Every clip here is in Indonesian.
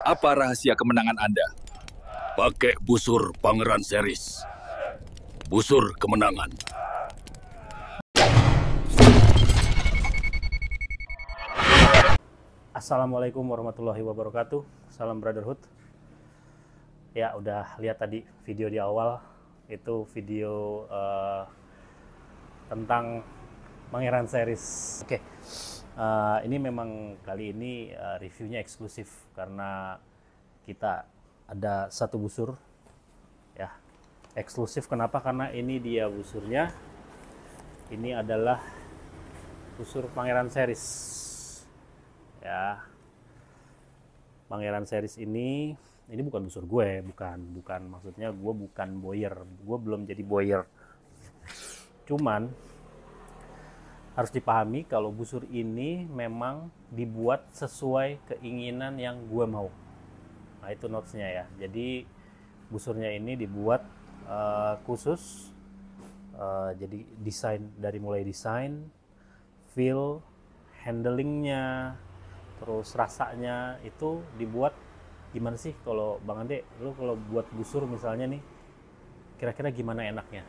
Apa rahasia kemenangan Anda? Pakai busur Pangeran Seris. Busur kemenangan. Assalamualaikum warahmatullahi wabarakatuh. Salam Brotherhood. Ya, udah lihat tadi video di awal. Itu video tentang Pangeran Seris. Oke. Ini memang kali ini reviewnya eksklusif karena kita ada satu busur ya. Eksklusif kenapa? Karena ini dia busurnya. Ini adalah busur Pangeran Seris. Ya, Pangeran Seris ini bukan busur gue, bukan maksudnya gue bukan boyer, gue belum jadi boyer. Cuman harus dipahami kalau busur ini memang dibuat sesuai keinginan yang gue mau. Nah itu notesnya ya. Jadi busurnya ini dibuat khusus, jadi mulai desain, feel, handlingnya, terus rasanya itu dibuat gimana sih kalau Bang Ande, lu kalau buat busur misalnya nih, kira-kira gimana enaknya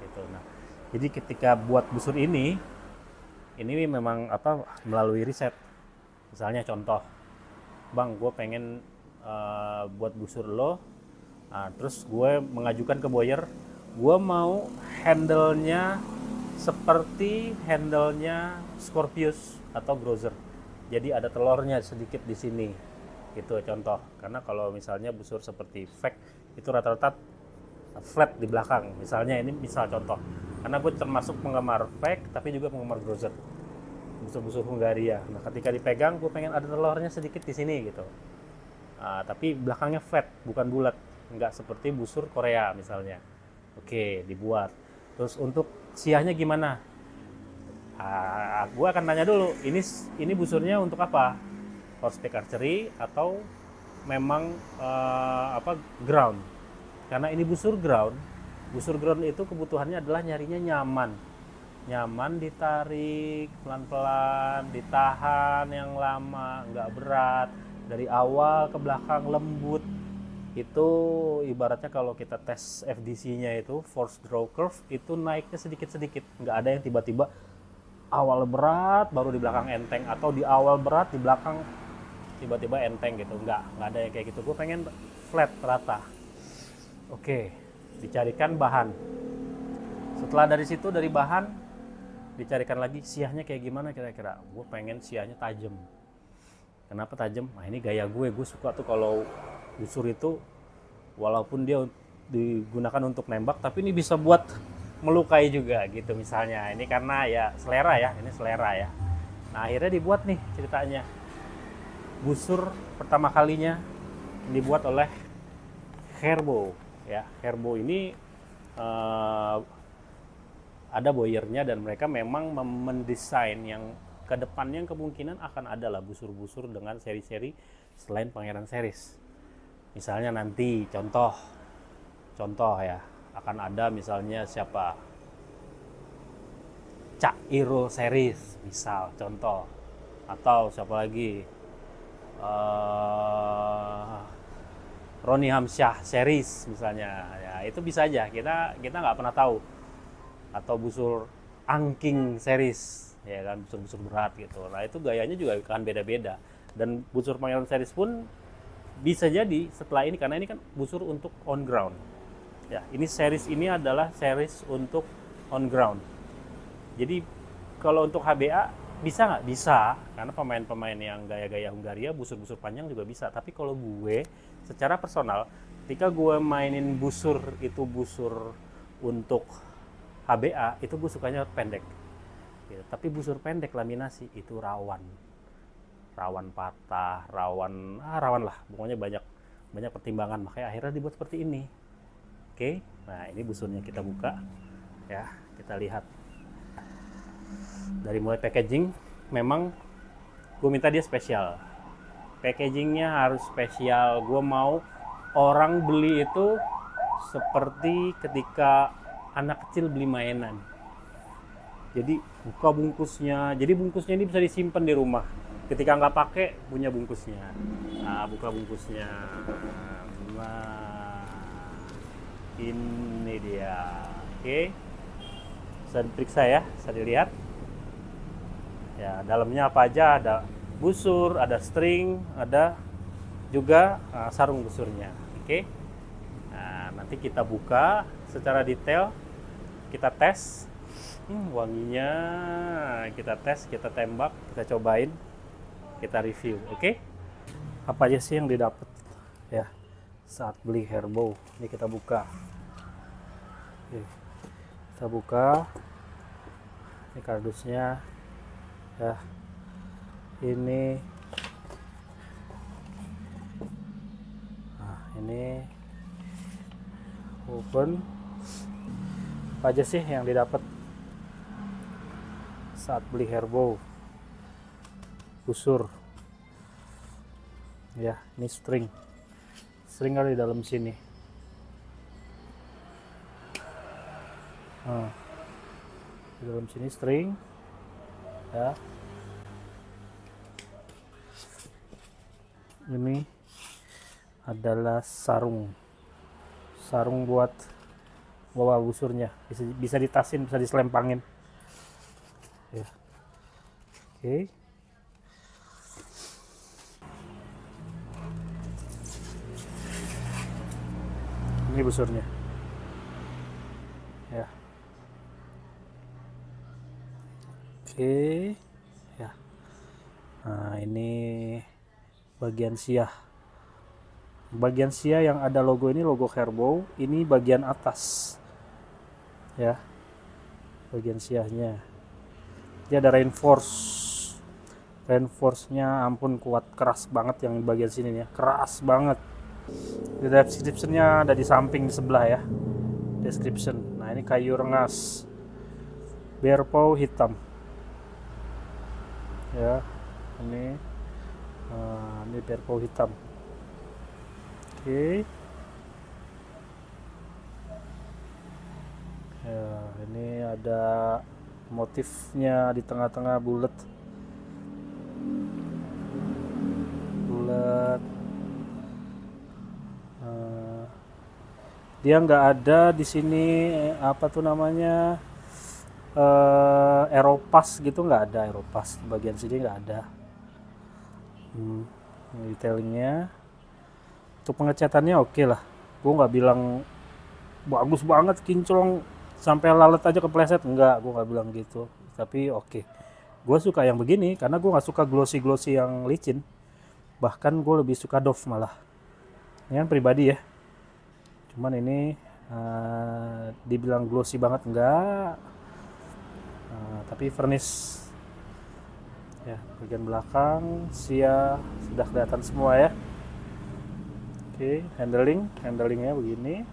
gitu. Nah, jadi ketika buat busur ini memang melalui riset. Misalnya contoh, Bang, gue pengen buat busur lo, nah, terus gue mengajukan ke boyer, gue mau handle-nya seperti handle-nya Scorpius atau Grozer. Jadi ada telurnya sedikit di sini, gitu contoh. Karena kalau misalnya busur seperti Fake itu rata-rata flat di belakang. Misalnya ini misal contoh. Karena gue termasuk penggemar Fake tapi juga penggemar Grozer, busur-busur Hungaria. Nah ketika dipegang gue pengen ada telurnya sedikit di sini gitu. Tapi belakangnya flat, bukan bulat, nggak seperti busur Korea misalnya. Oke, dibuat. Terus untuk siahnya gimana? Gue akan tanya dulu, ini busurnya untuk apa? Horseback archery atau memang ground? Karena ini busur ground itu kebutuhannya adalah nyarinya nyaman ditarik pelan-pelan, ditahan yang lama, nggak berat, dari awal ke belakang lembut. Itu ibaratnya kalau kita tes FDC-nya itu force draw curve itu naiknya sedikit-sedikit, nggak ada yang tiba-tiba awal berat baru di belakang enteng, atau di awal berat di belakang tiba-tiba enteng gitu. Nggak ada yang kayak gitu. Gue pengen flat, rata. Oke, dicarikan bahan. Setelah dari situ, dari bahan dicarikan lagi siahnya kayak gimana kira-kira. Gue pengen siahnya tajam. Kenapa tajam? Nah ini gaya gue suka tuh kalau busur itu walaupun dia digunakan untuk nembak, tapi ini bisa buat melukai juga gitu misalnya. Ini karena ya selera ya, ini selera ya. Nah akhirnya dibuat nih ceritanya. Busur pertama kalinya dibuat oleh Herbo ya. Herbo ini ada boyernya dan mereka memang mendesain yang kedepannya kemungkinan akan ada lah busur-busur dengan seri-seri selain Pangeran Seris. Misalnya nanti contoh ya, akan ada misalnya siapa, Cairo Series misal contoh, atau siapa lagi, Ronnie Hamsyah Series misalnya ya. Itu bisa aja, kita nggak pernah tahu. Atau busur Angking Series ya kan, busur-busur berat gitu. Nah itu gayanya juga akan beda-beda. Dan busur Pangeran Series pun bisa jadi setelah ini, karena ini kan busur untuk on ground. Ya, ini series ini adalah series untuk on ground. Jadi kalau untuk HBA bisa nggak? Bisa, karena pemain-pemain yang gaya-gaya Hungaria busur-busur panjang juga bisa. Tapi kalau gue secara personal, ketika gue mainin busur itu busur untuk HBA, itu gue sukanya pendek. Gitu. Tapi busur pendek laminasi itu rawan patah, rawan lah. Pokoknya banyak pertimbangan. Makanya akhirnya dibuat seperti ini. Oke, nah ini busurnya kita buka ya, kita lihat dari mulai packaging. Memang gue minta dia spesial, packagingnya harus spesial. Gue mau orang beli itu seperti ketika anak kecil beli mainan. Jadi buka bungkusnya, jadi bungkusnya ini bisa disimpan di rumah. ketika nggak pakai punya bungkusnya. Nah, buka bungkusnya. Nah, ini dia. Oke, bisa diperiksa ya, bisa dilihat. Ya, dalamnya apa aja? Ada busur, ada string, ada juga sarung busurnya. Oke. Nah, nanti kita buka secara detail, kita tes. Wanginya kita tes, kita tembak, kita cobain, kita review. Oke. Apa aja sih yang didapat ya saat beli Herbow? Ini kita buka. Oke. Kita buka. Ini kardusnya ya. Ini open. Apa aja sih yang didapat saat beli Herbow? Busur ya, ini string ada di dalam sini. Di dalam sini string ya. Ini adalah sarung buat bawa busurnya, bisa ditasin, bisa diselempangin ya. Oke. Ini busurnya ya. Oke ya. Nah, ini bagian siah yang ada logo ini, logo Herbow. Ini bagian atas ya, bagian siahnya. Dia ada reinforce-nya ampun, kuat, keras banget yang bagian sini ya, keras banget. Di description-nya ada di samping di sebelah ya, description. Nah, ini kayu rengas bear paw hitam ya. Ini bear paw hitam. Oke. Ya, ini ada motifnya di tengah-tengah, bulat. Dia nggak ada di sini apa tuh namanya, Aeropass gitu, nggak ada Aeropass bagian sini, nggak ada. Detailingnya, untuk pengecatannya oke lah. Gue nggak bilang bagus banget, kinclong sampai lalat aja kepleset, enggak, gue nggak bilang gitu. Tapi oke. Gue suka yang begini karena gue nggak suka glossy yang licin. Bahkan gue lebih suka doff malah. Ini kan pribadi ya. Cuman ini dibilang glossy banget enggak. Tapi furnish ya, bagian belakang siah sudah kelihatan semua ya. Oke, handlingnya begini.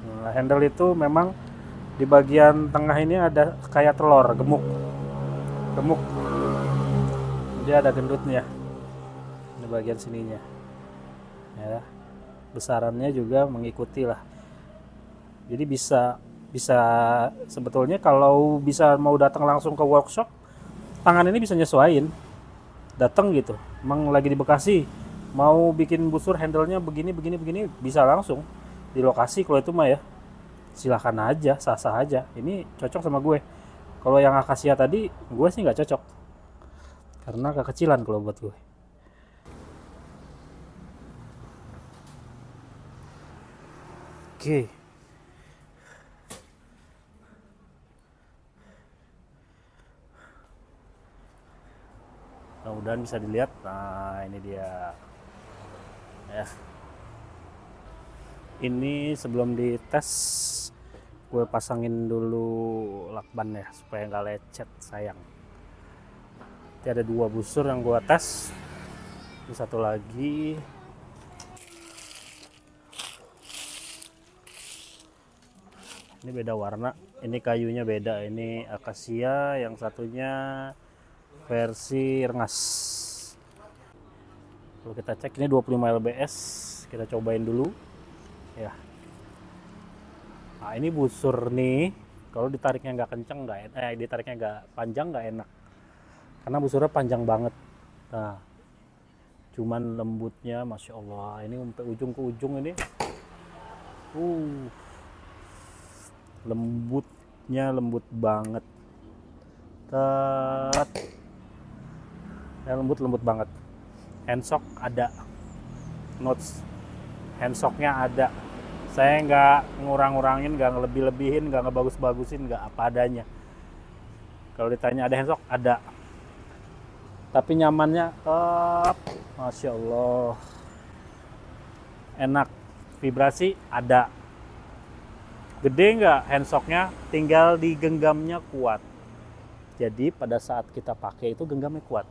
Nah, handle itu memang di bagian tengah ini ada kayak telur, gemuk. Dia ada gendutnya di bagian sininya ya. Besarannya juga mengikuti lah. Jadi bisa sebetulnya kalau bisa mau datang langsung ke workshop, tangan ini bisa nyesuaiin. Datang gitu, emang lagi di Bekasi, mau bikin busur handle-nya begini, bisa langsung di lokasi. Kalau itu mah ya silahkan aja, sah-sah aja. Ini cocok sama gue. Kalau yang akasia tadi, gue sih nggak cocok karena kekecilan kalau buat gue. Oke. Mudah-mudahan bisa dilihat. Nah, ini dia ya. Ini sebelum dites gue pasangin dulu lakban ya, supaya nggak lecet, sayang. Nanti ada 2 busur yang gue tes. Ini satu lagi. Ini beda warna, ini kayunya beda. Ini akasia, yang satunya versi rengas. Kalau kita cek ini 25 lbs, kita cobain dulu ya. Nah, ini busur nih, kalau ditariknya nggak kenceng, ditariknya nggak panjang nggak enak, karena busurnya panjang banget. Nah, cuman lembutnya Masya Allah, ini sampai ujung ke ujung ini lembutnya lembut banget. Tet. Ya, lembut banget. Handshock ada, notes handshocknya ada. Saya nggak ngurang-ngurangin, nggak ngelebih-lebihin, nggak ngebagus-bagusin, nggak, apa adanya. Kalau ditanya ada handshock, ada. Tapi nyamannya, Masya Allah, enak. Vibrasi ada. Gede nggak handshocknya, tinggal digenggamnya kuat. Jadi pada saat kita pakai itu genggamnya kuat.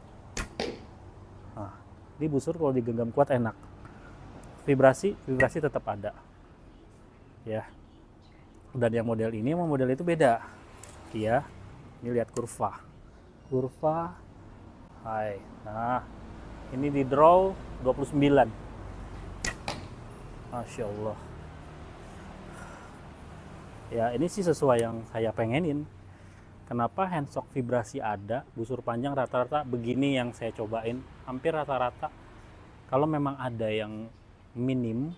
Nah, di busur kalau digenggam kuat enak. Vibrasi tetap ada. Ya. Dan yang model ini sama model itu beda. Ya. Ini lihat kurva. Hai. Nah, ini di draw 29. Masya Allah. Ya, ini sih sesuai yang saya pengenin. Kenapa handshock vibrasi ada, busur panjang rata-rata begini yang saya cobain, hampir rata-rata. Kalau memang ada yang minim,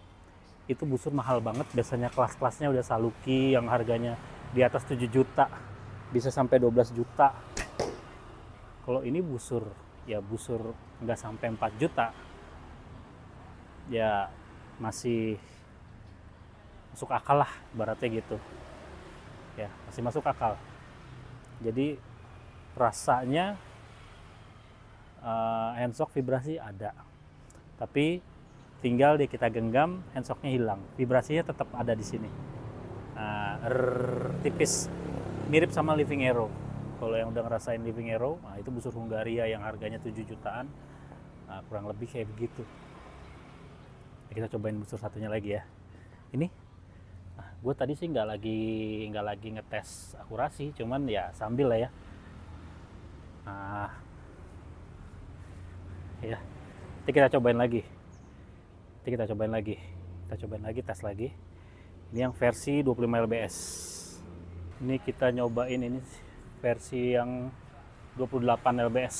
itu busur mahal banget. Biasanya kelas-kelasnya udah Saluki yang harganya di atas 7 juta, bisa sampai 12 juta. Kalau ini busur, ya busur nggak sampai 4 juta, ya masih masuk akal lah, baratnya gitu. Ya, masih masuk akal. Jadi rasanya handshock vibrasi ada, tapi tinggal kita genggam, handshocknya hilang, vibrasinya tetap ada di sini. Tipis, mirip sama Living Arrow. Kalau yang udah ngerasain Living Arrow, nah itu busur Hungaria yang harganya 7 jutaan, nah, kurang lebih kayak begitu. Kita cobain busur satunya lagi ya. Ini gue tadi sih nggak lagi ngetes akurasi, cuman ya sambil lah ya. Ya, nanti kita cobain lagi, tes lagi. Ini yang versi 25 lbs. Ini kita nyobain ini versi yang 28 lbs.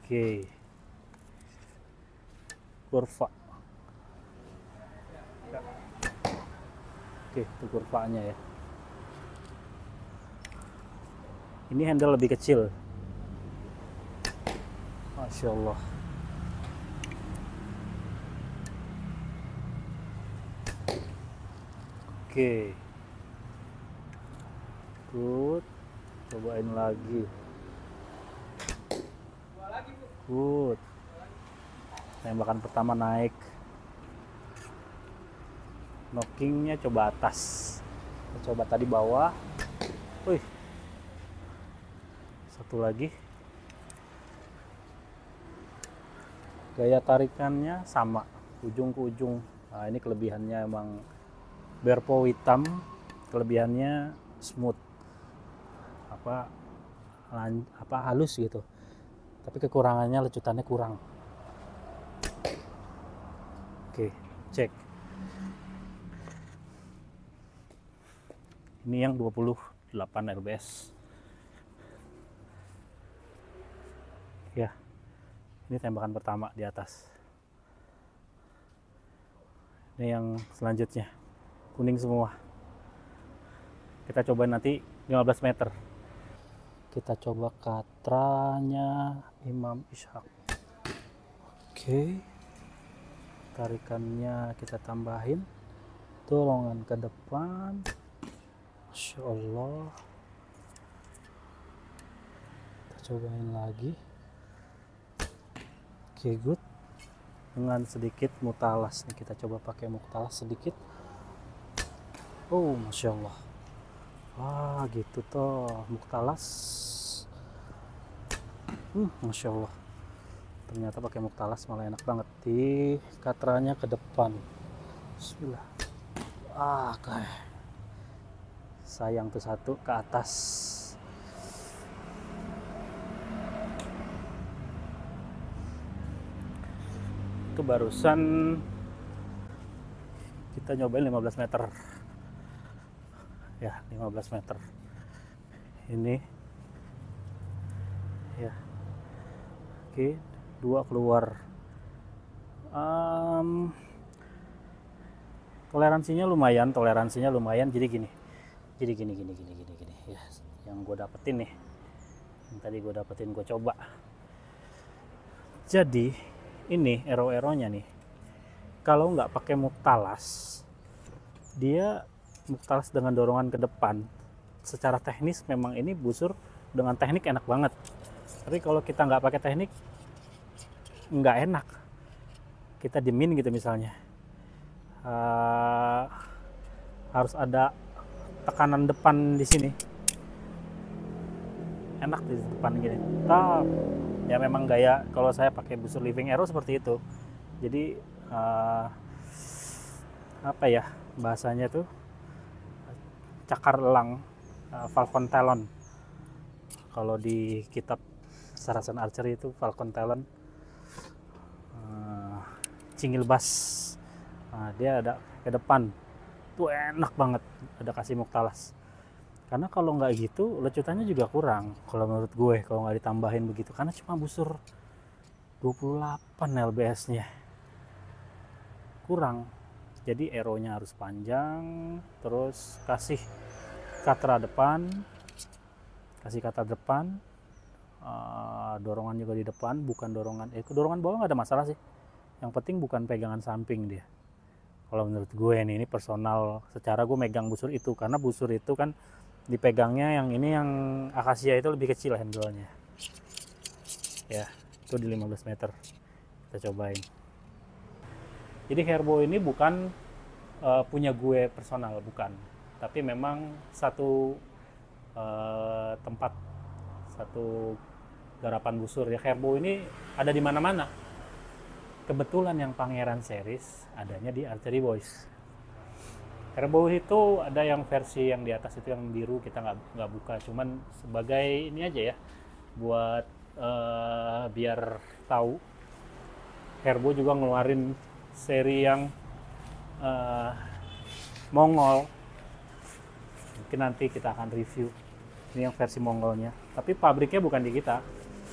Oke, kurva. Oke, itu kurvanya ya. Ini handle lebih kecil. Masya Allah. Oke. Good. Cobain lagi. Good. Tembakan pertama naik. Knockingnya coba atas. Kita coba tadi bawah. Wih. Satu lagi. Gaya tarikannya sama, ujung ke ujung. Nah, ini kelebihannya emang Berpo hitam, kelebihannya smooth. Halus gitu. Tapi kekurangannya lecutannya kurang. Oke, cek. Ini yang 28 lbs. Ya. Ini tembakan pertama di atas. Ini yang selanjutnya. Kuning semua. Kita coba nanti 15 meter. Kita coba katranya Imam Ishaq. Oke. Tarikannya kita tambahin. Dorongan ke depan. Masya Allah. Kita cobain lagi. Oke, good. Dengan sedikit mutalas nih, kita coba pakai mutalas sedikit. Oh, Masya Allah. Wah, gitu toh mutalas. Masya Allah. Ternyata pakai mutalas malah enak banget. Di katranya ke depan. Bismillah. Kayak sayang tuh satu ke atas. Itu barusan kita nyobain 15 meter ya, 15 meter ini ya. Oke, 2 keluar. Toleransinya lumayan. Jadi gini ya. Yang gue dapetin nih, yang tadi gue dapetin, gue coba. Jadi ini ero-eronya nih, kalau nggak pakai muktalas, dia muktalas dengan dorongan ke depan. Secara teknis memang ini busur dengan teknik enak banget. Tapi kalau kita nggak pakai teknik, nggak enak. Kita diemin gitu misalnya, harus ada tekanan depan di sini, enak di depan gini. Ya memang gaya kalau saya pakai busur living arrow seperti itu. Jadi apa ya bahasanya tuh, cakar elang, falcon talon. Kalau di kitab Saracen Archery itu falcon talon, cingil bas. Dia ada ke depan tuh enak banget, ada kasih muktalas. Karena kalau nggak gitu lecutannya juga kurang kalau menurut gue, kalau nggak ditambahin begitu, karena cuma busur 28 lbs nya kurang. Jadi arrow-nya harus panjang, terus kasih katra depan, dorongan juga di depan, bukan dorongan bawah nggak ada masalah sih. Yang penting bukan pegangan samping dia. Kalau menurut gue nih, ini personal, secara gue megang busur itu, karena busur itu kan dipegangnya yang ini, yang akasia itu lebih kecil handle-nya. Ya, itu di 15 meter. Kita cobain. Jadi Herbo ini bukan punya gue personal, bukan. Tapi memang satu tempat, satu garapan busur ya. Herbo ini ada di mana-mana. Kebetulan yang Pangeran Series adanya di Archery Boys. Herbo itu ada yang versi yang di atas itu yang biru, kita nggak buka, cuman sebagai ini aja ya, buat biar tahu. Herbo juga ngeluarin seri yang Mongol. Mungkin nanti kita akan review. Ini yang versi Mongolnya. Tapi pabriknya bukan di kita,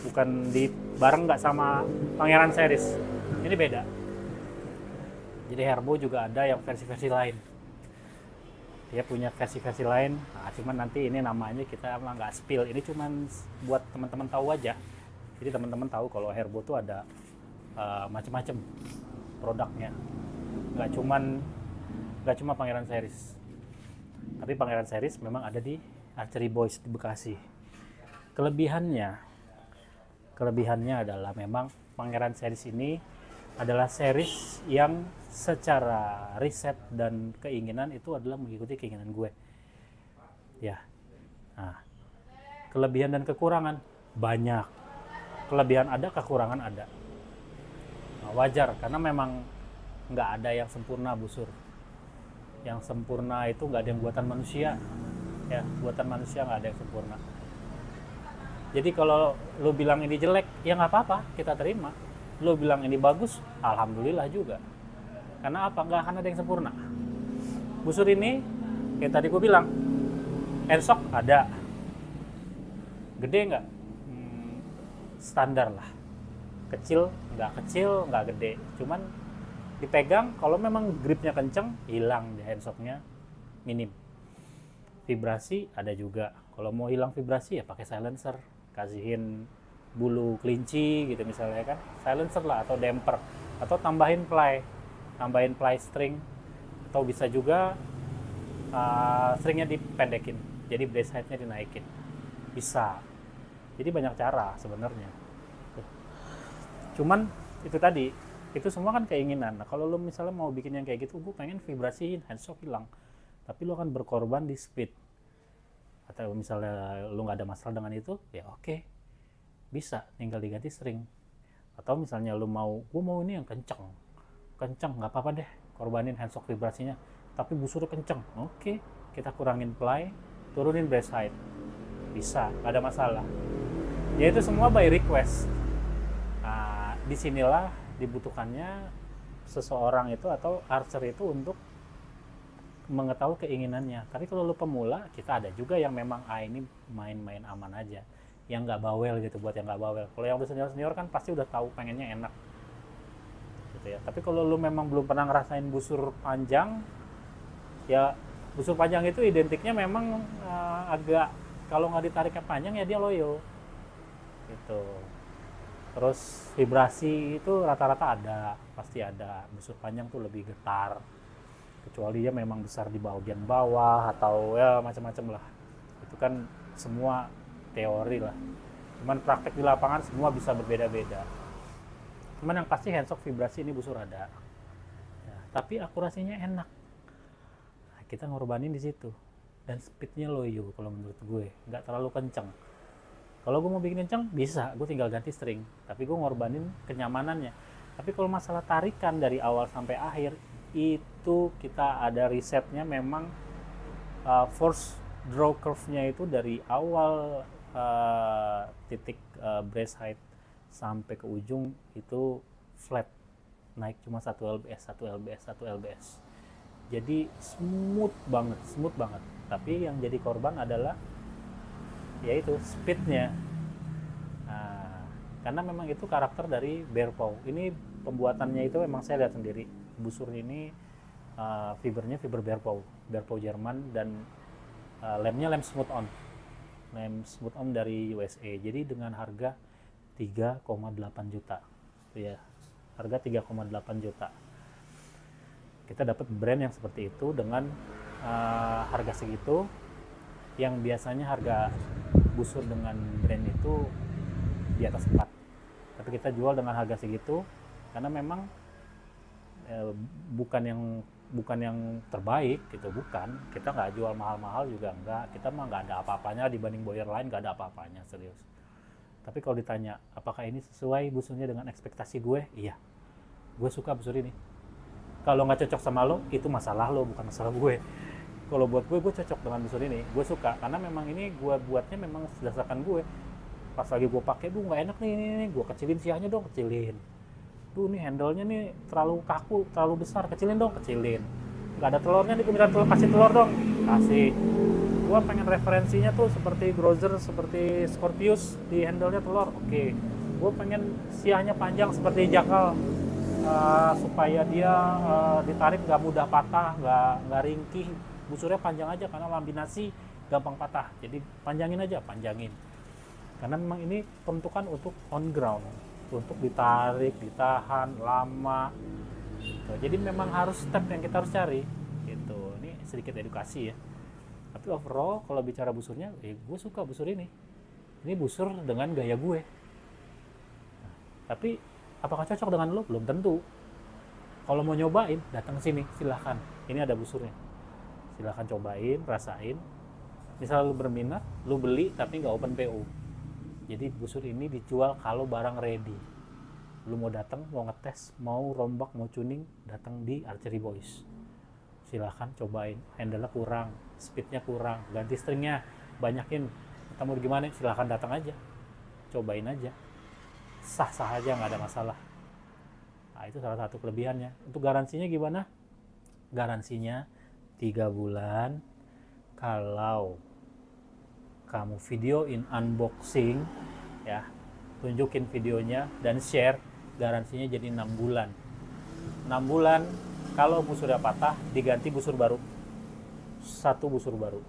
bukan di bareng, nggak sama Pangeran Series. Ini beda. Jadi Herbo juga ada yang versi-versi lain. Dia punya versi-versi lain. Nah, cuman nanti ini namanya kita emang nggak spill. Ini cuman buat teman-teman tahu aja. Jadi teman-teman tahu kalau Herbo tuh ada macam-macam produknya. Nggak cuma Pangeran Series. Tapi Pangeran Series memang ada di Archery Boys di Bekasi. Kelebihannya adalah memang Pangeran Series ini adalah series yang secara riset dan keinginan itu adalah mengikuti keinginan gue. Ya. Nah, kelebihan dan kekurangan banyak. Kelebihan ada, kekurangan ada. Nah, wajar karena memang nggak ada yang sempurna busur. Yang sempurna itu nggak ada yang buatan manusia. Ya, buatan manusia nggak ada yang sempurna. Jadi kalau lo bilang ini jelek, ya nggak apa-apa, kita terima. Lo bilang ini bagus, alhamdulillah juga. Karena apa? Nggak akan ada yang sempurna. Busur ini, kayak tadi gue bilang, handshock ada. Gede nggak? Standar lah. Kecil, nggak gede. Cuman dipegang, kalau memang gripnya kenceng, hilang di handshocknya minim. Vibrasi ada juga. Kalau mau hilang vibrasi ya pakai silencer. Kasihin bulu kelinci gitu misalnya kan, silencer lah, atau damper, atau tambahin ply string, atau bisa juga stringnya dipendekin, jadi brace height-nya dinaikin, bisa. Jadi banyak cara sebenarnya. Cuman itu tadi, itu semua kan keinginan. Nah, kalau lo misalnya mau bikin yang kayak gitu, gue pengen vibrasiin, handshock hilang, tapi lo kan berkorban di speed. Atau misalnya lo nggak ada masalah dengan itu, ya oke. Bisa tinggal diganti string. Atau misalnya lu gue mau ini yang kenceng, nggak apa-apa deh, korbanin handshock vibrasinya, tapi busurnya kenceng, oke, kita kurangin ply, turunin brace height, bisa, nggak ada masalah. Ya itu semua by request. Nah, disinilah dibutuhkannya seseorang itu atau archer itu untuk mengetahui keinginannya. Tapi kalau lu pemula, kita ada juga yang memang ini main-main aman aja. yang nggak bawel gitu, buat yang nggak bawel. Kalau yang udah senior kan pasti udah tahu pengennya enak gitu ya. Tapi kalau lu memang belum pernah ngerasain busur panjang, ya busur panjang itu identiknya memang agak, kalau nggak ditariknya panjang ya dia loyo gitu. Terus vibrasi itu rata-rata ada, pasti ada. Busur panjang tuh lebih getar, kecuali dia memang besar di bagian bawah atau ya macam-macam lah. Itu kan semua teori lah. Cuman praktek di lapangan semua bisa berbeda-beda. Cuman yang pasti handshock vibrasi ini busur ada. Ya, tapi akurasinya enak. Nah, kita ngorbanin di situ. Dan speednya loyo kalau menurut gue, nggak terlalu kenceng. Kalau gue mau bikin kenceng bisa, gue tinggal ganti string. Tapi gue ngorbanin kenyamanannya. Tapi kalau masalah tarikan dari awal sampai akhir, itu kita ada risetnya memang force draw curve-nya itu dari awal titik brace height sampai ke ujung itu flat, naik cuma 1 lbs, 1 lbs, 1 lbs. Jadi smooth banget. Tapi yang jadi korban adalah yaitu speednya. Nah, karena memang itu karakter dari bear paw. Ini pembuatannya itu memang saya lihat sendiri. Busur ini fibernya fiber bear paw Jerman, dan lemnya lem smooth on dari USA. Jadi dengan harga 3,8 juta ya, harga 3,8 juta kita dapat brand yang seperti itu dengan harga segitu, yang biasanya harga busur dengan brand itu di atas 4, tapi kita jual dengan harga segitu karena memang bukan yang terbaik gitu, bukan. Kita nggak jual mahal-mahal juga enggak, kita mah nggak ada apa-apanya dibanding Boyer lain, nggak ada apa-apanya, serius. Tapi kalau ditanya apakah ini sesuai busurnya dengan ekspektasi gue, iya, gue suka busur ini. Kalau nggak cocok sama lo, itu masalah lo, bukan masalah gue. Kalau buat gue cocok dengan busur ini, gue suka karena memang ini gue buatnya memang berdasarkan gue. Pas lagi gue pakai, nggak enak nih, gue kecilin siahnya dong, kecilin. Nih handle-nya nih terlalu kaku, terlalu besar, kecilin dong, kecilin. Nggak ada telurnya nih, kemudian kasih telur dong, kasih. Gue pengen referensinya tuh seperti Grozer, seperti Scorpius, di handle-nya telur, oke. Gue pengen siahnya panjang seperti Jakal, supaya dia ditarik nggak mudah patah, nggak ringkih. Busurnya panjang aja karena laminasi gampang patah, jadi panjangin aja, karena memang ini peruntukan untuk on ground, untuk ditarik, ditahan lama gitu. Jadi memang harus step yang kita harus cari gitu. Ini sedikit edukasi ya, tapi overall kalau bicara busurnya, gue suka busur ini busur dengan gaya gue. Nah, tapi apakah cocok dengan lo? Belum tentu. Kalau mau nyobain, datang sini, silahkan. Ini ada busurnya, silahkan cobain, rasain. Misal lu berminat, lu beli tapi nggak open PO. Jadi busur ini dijual kalau barang ready. Lu mau datang, mau ngetes, mau rombak, mau tuning, datang di Archery Boys. Silahkan cobain. Handle-nya kurang, speednya kurang, ganti stringnya, banyakin. Kita mau gimana? Silahkan datang aja, cobain aja. Sah-sah aja, nggak ada masalah. Nah, itu salah satu kelebihannya. Untuk garansinya gimana? Garansinya 3 bulan. Kalau kamu videoin unboxing ya, tunjukin videonya dan share, garansinya jadi 6 bulan. 6 bulan, kalau busurnya patah diganti busur baru, 1 busur baru.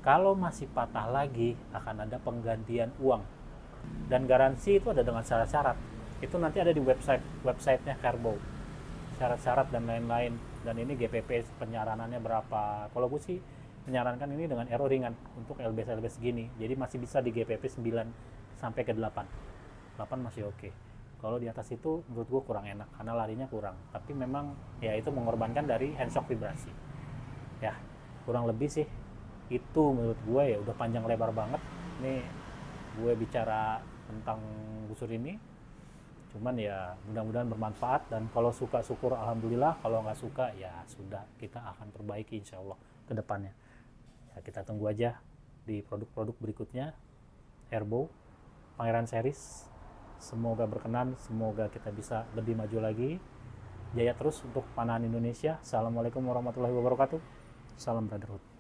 Kalau masih patah lagi akan ada penggantian uang, dan garansi itu ada dengan syarat-syarat. Itu nanti ada di websitenya Carbo, syarat-syarat dan lain-lain. Dan ini GPP penyaranannya berapa. Kalau gue sih menyarankan ini dengan aero ringan untuk LBS segini, jadi masih bisa di GPP 9 sampai ke 8 masih oke. Kalau di atas itu menurut gue kurang enak karena larinya kurang, tapi memang ya itu mengorbankan dari handshock vibrasi ya. Kurang lebih sih itu menurut gue ya. Udah panjang lebar banget nih gue bicara tentang busur ini, cuman ya mudah-mudahan bermanfaat. Dan kalau suka syukur alhamdulillah, kalau nggak suka ya sudah, kita akan perbaiki insya Allah ke depannya. Ya, kita tunggu aja di produk-produk berikutnya Airbow Pangeran Series. Semoga berkenan, semoga kita bisa lebih maju lagi. Jaya terus untuk panahan Indonesia. Assalamualaikum warahmatullahi wabarakatuh. Salam brotherhood.